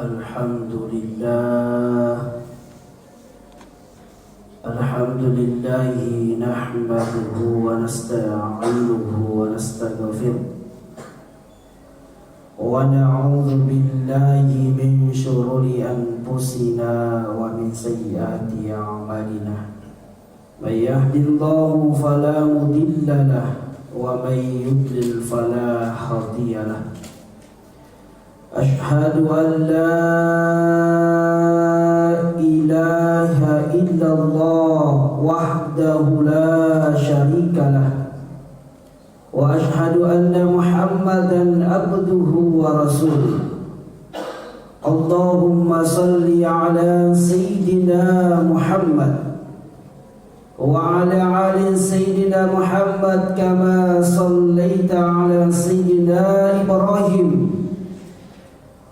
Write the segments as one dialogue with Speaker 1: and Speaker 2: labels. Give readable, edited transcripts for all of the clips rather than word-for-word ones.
Speaker 1: Alhamdulillahi nahmaduhu wa nasta'inuhu wa nastaghfiruh wa na'udzu billahi min syururi anfusina wa min sayyiati a'malina. May yahdihillahu fala mudilla lahu wa may yudlil fala hadiya lahu. Ashhadu an la ilaha illallah wahdahu la syarika lah wa ashhadu anna Muhammadan abduhu wa rasuluh. Allahumma salli ala sayyidina Muhammad wa ala ali sayyidina Muhammad kama sallaita ala sayyidina Ibrahim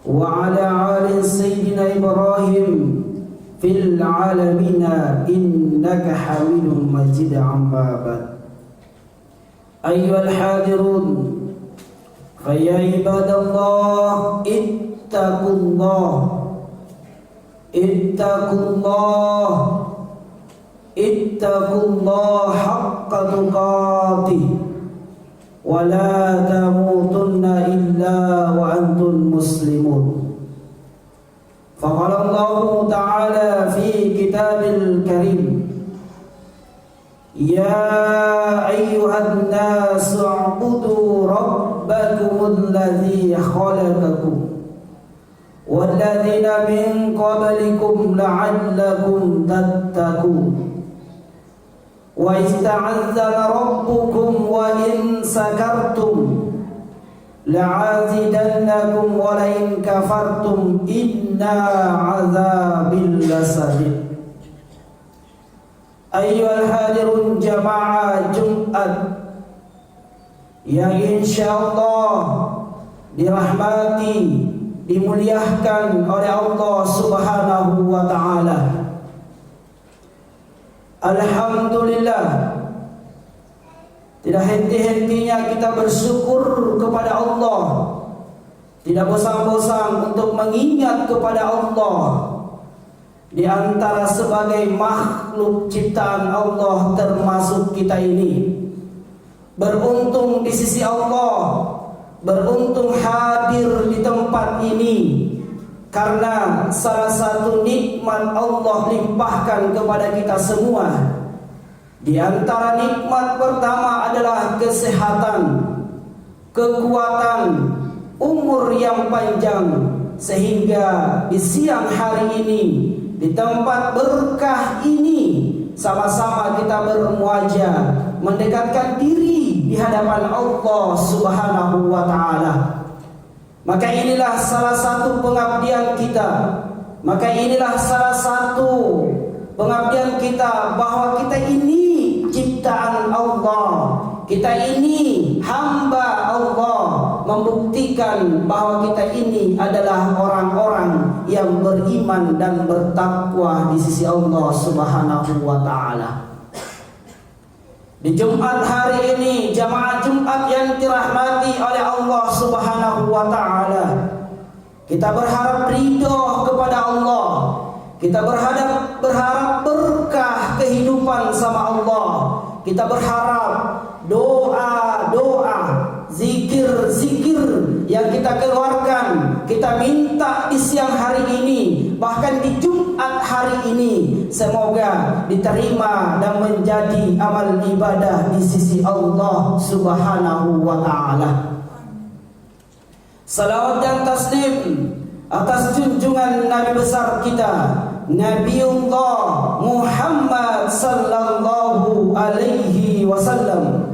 Speaker 1: wa ala ali sayyidina Ibrahim fil alamina innaka hamidum majid. Amma ba'd. Ayyuhal hadirun fa ya ibadallah ittaqullah haqqa tuqatih wa la tamutunna illa wa antum muslimun. Faqala Allah Ta'ala fi kitabil karim, ya ayyuhan nasu u'budu rabbakumul ladzi khalaqakum walladzina min qablikum la'allakum tattaqun. Wa ista'azzana rabbukum wa in sakartum la'azidannakum wa la in kafartum inna 'adzabil lasadid. Ayyuhal hadirun jamaah Jumat yang insyaallah dirahmati, dimuliakan oleh Allah Subhanahu wa taala. Alhamdulillah, tidak henti-hentinya kita bersyukur kepada Allah, tidak bosan-bosan untuk mengingat kepada Allah. Di antara sebagai makhluk ciptaan Allah termasuk kita ini, beruntung di sisi Allah, beruntung hadir di tempat ini, karena salah satu nikmat Allah limpahkan kepada kita semua. Di antara nikmat pertama adalah kesehatan, kekuatan, umur yang panjang, sehingga di siang hari ini, di tempat berkah ini, sama-sama kita bermuajah mendekatkan diri di hadapan Allah Subhanahu wa taala. Maka inilah salah satu pengabdian kita. Maka inilah salah satu pengabdian kita, bahwa kita ini ciptaan Allah, kita ini hamba Allah, membuktikan bahwa kita ini adalah orang-orang yang beriman dan bertakwa di sisi Allah Subhanahu wa taala. Di Jumat hari ini, jamaah Jumat yang dirahmati oleh Allah Subhanahu wa taala, kita berharap ridho kepada Allah. Kita berharap berkah kehidupan sama Allah. Kita berharap doa-doa, zikir-zikir yang kita keluarkan, kita minta di siang hari ini, bahkan di Jumat hari ini, semoga diterima dan menjadi amal ibadah di sisi Allah Subhanahu wa taala. Salawat dan taslim atas junjungan Nabi besar kita, Nabiullah Muhammad sallallahu alaihi wasallam.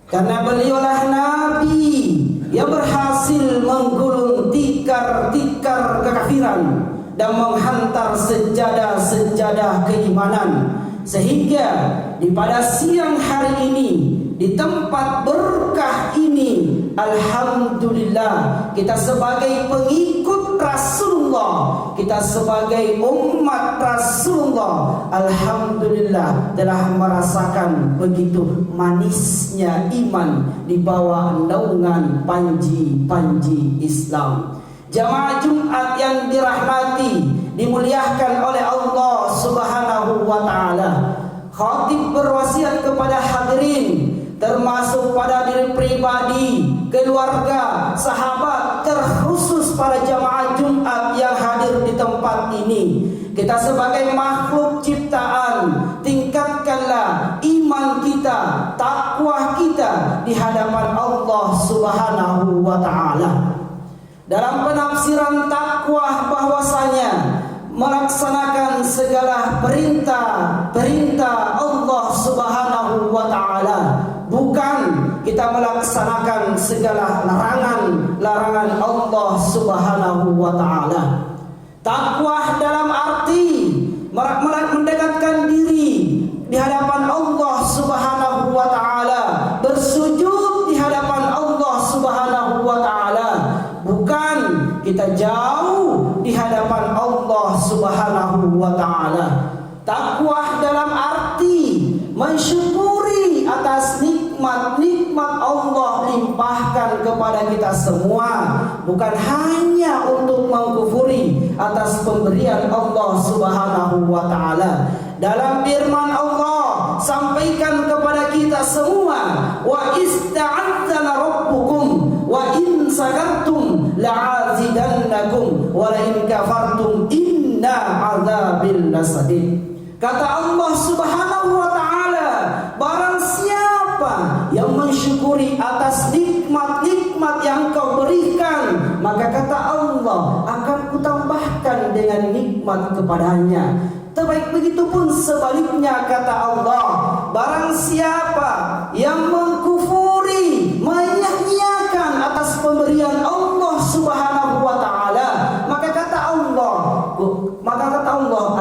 Speaker 1: Karena beliaulah Nabi yang berhasil menggulung tikar-tikar kekafiran dan menghantar sejadah-sejadah keimanan, sehingga di pada siang hari ini, di tempat berkah ini, alhamdulillah, kita sebagai pengikut Rasulullah, kita sebagai umat Rasulullah, alhamdulillah telah merasakan begitu manisnya iman di bawah naungan panji-panji Islam. Jamaah Jumat yang dirahmati, dimuliakan oleh Allah Subhanahu wa taala. Khatib berwasiat kepada hadirin, termasuk pada diri pribadi, keluarga, sahabat, terkhusus para jamaah Jumat yang hadir di tempat ini. Kita sebagai makhluk ciptaan, tingkatkanlah iman kita, takwa kita di hadapan Allah Subhanahu wa taala. Dalam penafsiran takwa bahwasanya melaksanakan segala perintah Allah Subhanahu wa taala, bukan kita melaksanakan segala larangan Allah Subhanahu wa taala. Takwa dalam arti mendekatkan diri di hadapan Allah Subhanahu wa taala, bersujud di hadapan Allah Subhanahu wa taala, bukan kita jauh di hadapan Allah Subhanahu wa taala. Takwa dalam arti mensyukuri atas nikmat Allah limpahkan kepada kita semua, bukan hanya untuk mengkufuri atas pemberian Allah Subhanahu wa taala. Dalam firman Allah sampaikan kepada kita semua, wa ista'adzana rabbukum wa in sakartum la'azidannakum wa la in kafartum inna 'adzabil lasadid. Kata Allah Subhanahu wa taala, barang siapa yang mensyukuri atas nikmat-nikmat yang kau berikan, maka kata Allah akan kutambahkan dengan nikmat kepadanya. Terbaik begitu pun sebaliknya kata Allah, barang siapa yang mengkufuri, menyia-nyiakan atas pemberian Allah Subhanahu wa taala, maka kata Allah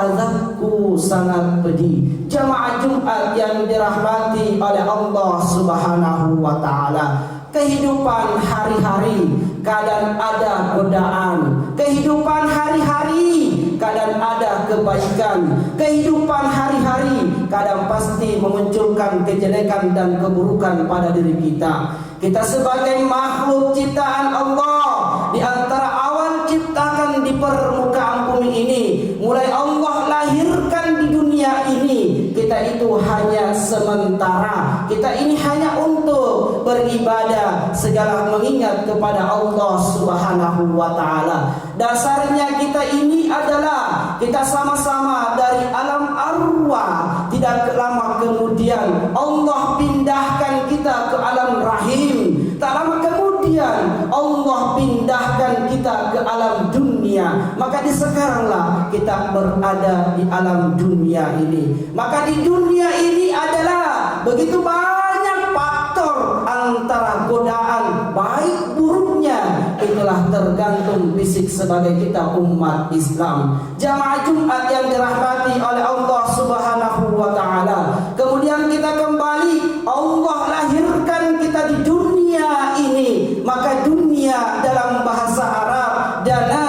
Speaker 1: azabku sangat pedih. Jamaah Jumat yang dirahmati oleh Allah Subhanahu wa taala, kehidupan hari-hari kadang ada godaan, kehidupan hari-hari kadang ada kebaikan, kehidupan hari-hari kadang pasti memunculkan kejelekan dan keburukan pada diri kita. Kita sebagai makhluk ciptaan Allah, di antara awal ciptakan di permukaan bumi ini, mulai Allah lahirkan di dunia ini, kita itu hanya sementara. Kita ini hanya untuk beribadah, segala mengingat kepada Allah Subhanahu wa taala. Dasarnya kita ini adalah kita sama-sama dari alam arwah. Tidak lama kemudian Allah pindahkan kita ke alam rahim. Tak lama kemudian Allah pindahkan kita ke alam dunia. Maka di sekaranglah kita berada di alam dunia ini. Maka di dunia ini adalah begitu banyak faktor, antara godaan baik buruknya itulah tergantung fisik sebagai kita umat Islam. Jamaah Jumat yang dirahmati oleh Allah Subhanahu wa taala. Kemudian kita kembali, Allah lahirkan kita di dunia ini. Maka dunia dalam bahasa Arab dana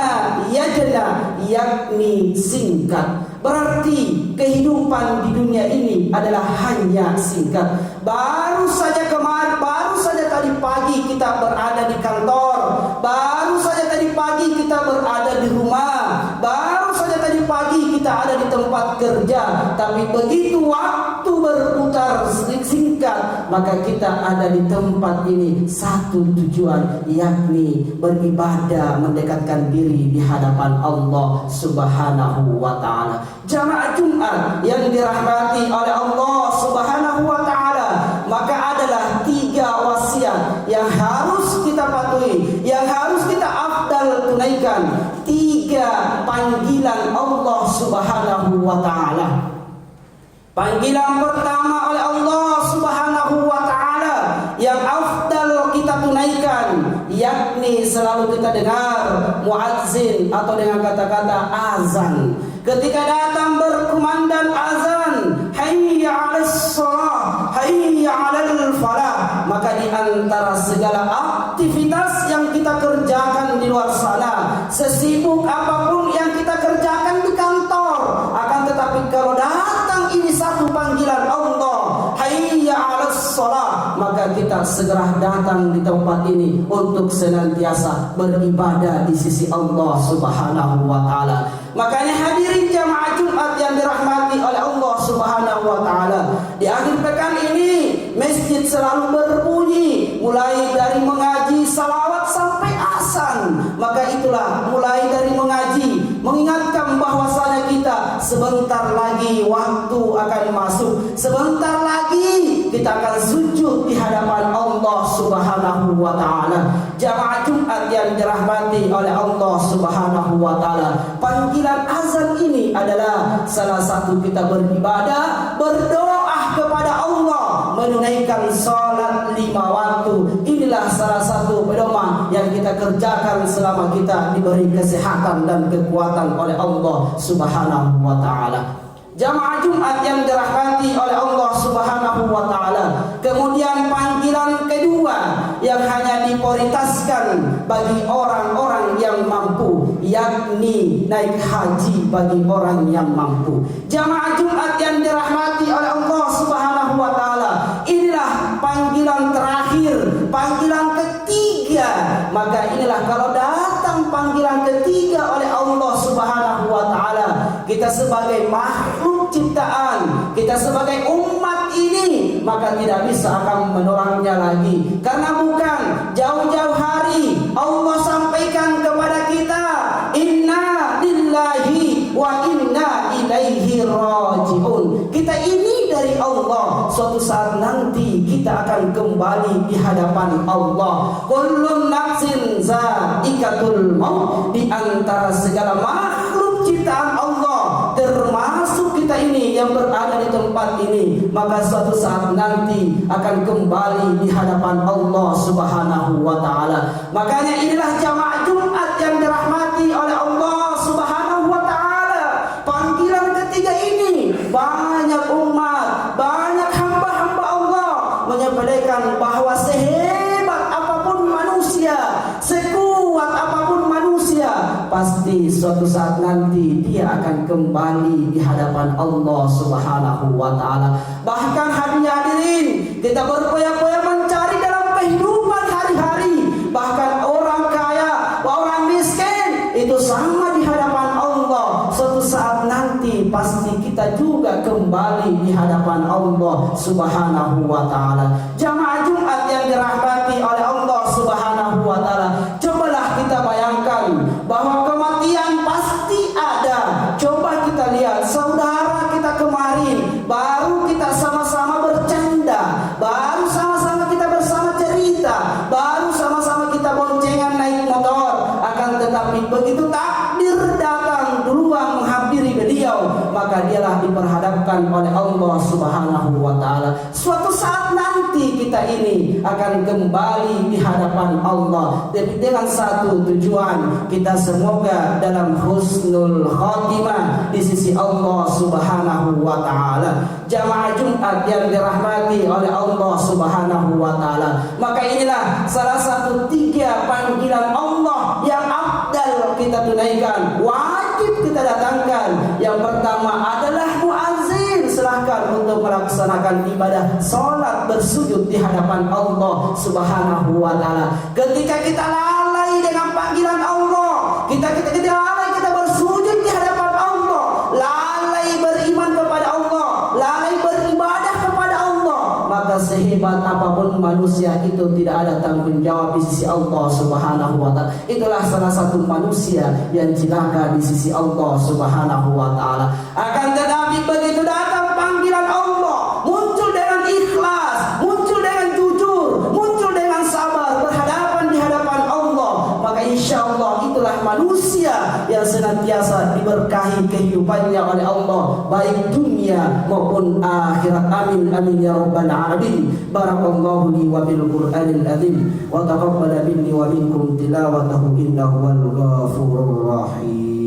Speaker 1: yajna, yakni singkat. Berarti kehidupan di dunia ini adalah hanya singkat. Baru saja tadi pagi kita berada di kantor, baru saja tadi pagi kita berada di rumah, baru saja tadi pagi kita ada di tempat kerja. Tapi begitu waktu berputar singkat, maka kita ada di tempat ini satu tujuan, yakni beribadah, mendekatkan diri di hadapan Allah Subhanahu wa taala. Jamaah Jumat yang dirahmati oleh Allah Subhanahu wa taala, maka adalah 3 wasiat yang harus kita patuhi, yang harus kita afdal tunaikan. 3 panggilan Allah Subhanahu wa taala. Panggilan pertama oleh Allah Subhanahu wa taala yang afdal kita tunaikan, yakni selalu kita dengar muadzin atau dengan kata-kata azan. Ketika datang berkumandang azan, hayya 'alas shalah, hayya 'alal falah, maka di antara segala aktivitas yang kita kerjakan di luar sana, sesibuk apapun yang kita kerjakan di kantor, akan tetapi kalau datang ini satu panggilan Allah, hayya 'alas shalah, maka kita kita segera datang di tempat ini untuk senantiasa beribadah di sisi Allah Subhanahu wa taala. Makanya hadirin jamaah Jumat yang dirahmati oleh Allah Subhanahu wa taala, di akhir pekan ini masjid selalu berbunyi mulai dari mengaji salawat sampai azan. Maka itulah mulai dari mengaji mengingatkan bahwasanya kita sebentar lagi waktu akan masuk, sebentar lagi kita akan sujud di hadapan Allah Subhanahu wa taala. Jamaah Jumat yang dirahmati oleh Allah Subhanahu wa taala, panggilan azan ini adalah salah satu kita beribadah, berdoa kepada Allah, menunaikan salat 5 waktu. Inilah salah satu pedoman yang kita kerjakan selama kita diberi kesehatan dan kekuatan oleh Allah Subhanahu wa taala. Jamaah Jumat yang dirahmati oleh Allah Subhanahu wa taala, kemudian panggilan kedua yang hanya diprioritaskan bagi orang-orang yang mampu, yakni naik haji bagi orang yang mampu. Jamaah Jumat yang dirahmati oleh Allah Subhanahu wa taala, inilah panggilan terakhir, panggilan ketiga. Maka inilah kalau datang panggilan ketiga oleh Allah Subhanahu wa taala, kita sebagai makhluk ciptaan, kita sebagai umat ini, maka tidak bisa akan menolaknya lagi. Karena bukan jauh-jauh hari Allah sampaikan kepada kita, inna lillahi wa inna ilaihi raji'un. Kita ini dari Allah, suatu saat nanti kita akan kembali di hadapan Allah. Kullun nafsin za'iqatul maut, di antara segala makhluk ciptaan Allah, termasuk kita ini yang berada di tempat ini, maka suatu saat nanti akan kembali di hadapan Allah Subhanahu wa taala. Makanya inilah jamaah Jumat yang dirahmati oleh Allah Subhanahu wa taala. Panggilan ketiga ini banyak umat, banyak hamba-hamba Allah menyepelekan bahwa sehebat apapun manusia, sekuat apapun manusia, pasti suatu saat nanti dia akan kembali di hadapan Allah Subhanahu wa taala. Bahkan hadirin, kita berpoya-poya mencari dalam kehidupan hari-hari, bahkan orang kaya, orang miskin itu sama di hadapan Allah. Suatu saat nanti pasti kita juga kembali di hadapan Allah Subhanahu wa taala. Jamaah Jumat yang dirahmati oleh Allah Subhanahu wa taala, cobalah kita bayangkan bahwa kematian pasti ada. Coba kita lihat saudara kita kemarin, baru kita sama-sama bercanda, baru sama-sama kita bersama cerita, baru sama-sama kita boncengan naik motor. Akan tetapi begitu takdir datang duluan menghampiri beliau, maka dialah diperhadapkan oleh Allah Subhanahu wa taala. Suatu saat nanti kita ini akan kembali di hadapan Allah, tapi dengan satu tujuan, kita semoga dalam husnul khatimah di sisi Allah Subhanahu wa taala. Jamaah Jumat yang dirahmati oleh Allah Subhanahu wa taala, maka inilah salah satu 3 panggilan Allah yang afdal kita tunaikan, wajib kita datangkan. Yang pertama adalah muazzin, silahkan untuk melaksanakan ibadah salat bersujud di hadapan Allah Subhanahu wa taala. Ketika kita lalai dengan panggilan Allah, kita lalai, kita bersujud di hadapan Allah, lalai beriman kepada Allah, lalai beribadah kepada Allah, maka sehebat apapun manusia itu tidak ada tanggung jawab di sisi Allah Subhanahu wa taala. Itulah salah satu manusia yang celaka di sisi Allah Subhanahu wa taala. Akan tetapi begitu datang panggilan Allah, muncul dengan ikhlas, muncul dengan jujur, muncul dengan sabar, berhadapan di hadapan Allah, maka insyaallah itulah manusia yang senantiasa diberkahi kehidupannya oleh Allah, baik dunia maupun akhirat. Amin amin ya rabbal alamin. Barakallahu li wa bil Qur'anil azim wa taqabbala minni wa minkum tilawatahu innahu wal ghafurur rahim.